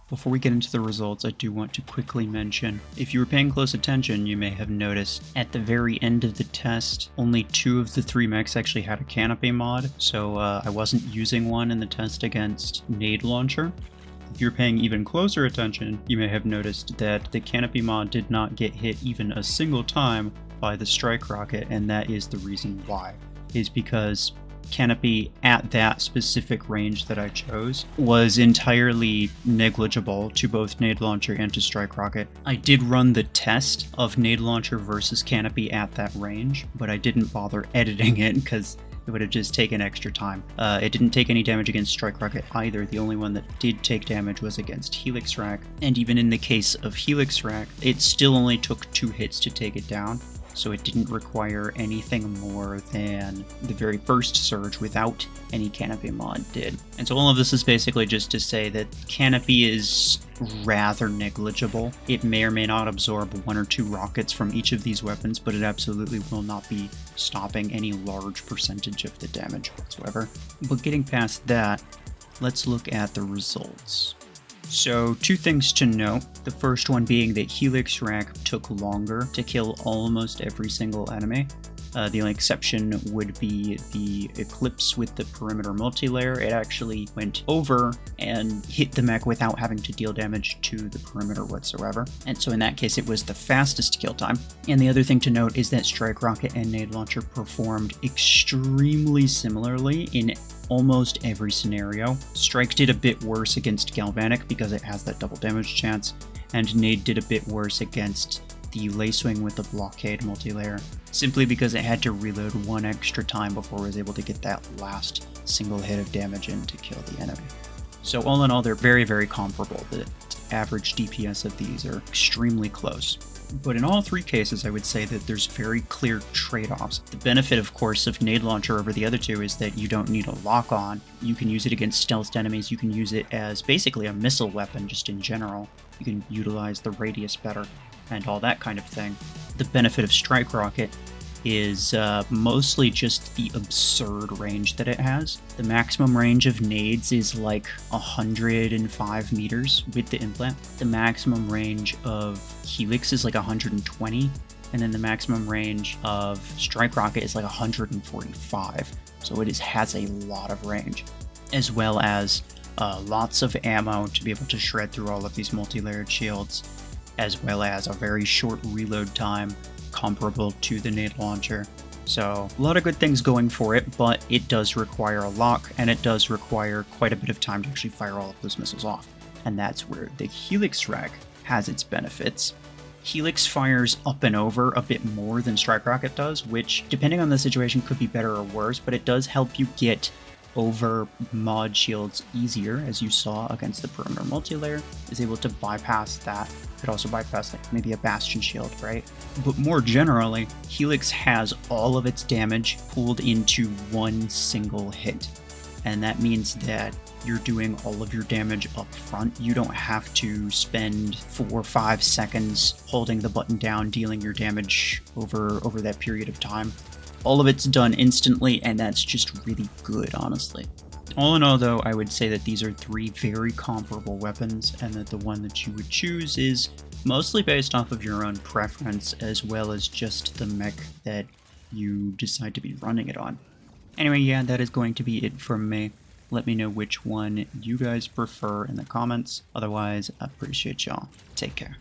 Before we get into the results, I do want to quickly mention, if you were paying close attention, you may have noticed at the very end of the test, only 2 of the 3 mechs actually had a Canopy mod, so I wasn't using one in the test against Nade Launcher. If you're paying even closer attention, you may have noticed that the Canopy mod did not get hit even a single time by the strike rocket, and that is the reason why. Is because Canopy at that specific range that I chose was entirely negligible to both Nade Launcher and to Strike Rocket. I did run the test of Nade Launcher versus Canopy at that range, but I didn't bother editing it because it would have just taken extra time. It didn't take any damage against Strike Rocket either. The only one that did take damage was against Helix Rack, and even in the case of Helix Rack, it still only took 2 hits to take it down. So it didn't require anything more than the very first surge without any Canopy mod did. And so all of this is basically just to say that Canopy is rather negligible. It may or may not absorb 1 or 2 rockets from each of these weapons, but it absolutely will not be stopping any large percentage of the damage whatsoever. But getting past that, let's look at the results. So 2 things to note. The first one being that Helix Rack took longer to kill almost every single enemy. The only exception would be the Eclipse with the perimeter multi-layer. It actually went over and hit the mech without having to deal damage to the perimeter whatsoever. And so in that case, it was the fastest kill time. And the other thing to note is that Strike Rocket and Nade Launcher performed extremely similarly in almost every scenario. Strike did a bit worse against Galvanic because it has that double damage chance, and Nade did a bit worse against the Lacewing with the Blockade multi-layer, simply because it had to reload 1 extra time before it was able to get that last single hit of damage in to kill the enemy. So all in all, they're very, very comparable. The average DPS of these are extremely close. But in all 3 cases, I would say that there's very clear trade-offs. The benefit, of course, of Nade Launcher over the other 2 is that you don't need a lock-on. You can use it against stealthed enemies. You can use it as basically a missile weapon just in general. You can utilize the radius better and all that kind of thing. The benefit of Strike Rocket is mostly just the absurd range that it has. The maximum range of nades is like 105 meters with the implant. The maximum range of Helix is like 120, and then the maximum range of Strike Rocket is like 145. So it has a lot of range, as well as lots of ammo to be able to shred through all of these multi-layered shields, as well as a very short reload time comparable to the Nade Launcher. So a lot of good things going for it, but it does require a lock, and it does require quite a bit of time to actually fire all of those missiles off. And that's where the Helix Rack has its benefits. Helix fires up and over a bit more than Strike Rocket does, which, depending on the situation, could be better or worse, but it does help you get over mod shields easier, as you saw against the perimeter multi-layer. Is able to bypass that. Could also bypass like maybe a Bastion shield, right? But more generally, Helix has all of its damage pooled into 1 single hit. And that means that you're doing all of your damage up front. You don't have to spend 4 or 5 seconds holding the button down, dealing your damage over that period of time. All of it's done instantly, and that's just really good, honestly. All in all, though, I would say that these are 3 very comparable weapons, and that the one that you would choose is mostly based off of your own preference, as well as just the mech that you decide to be running it on. Anyway, yeah, that is going to be it from me. Let me know which one you guys prefer in the comments. Otherwise, I appreciate y'all. Take care.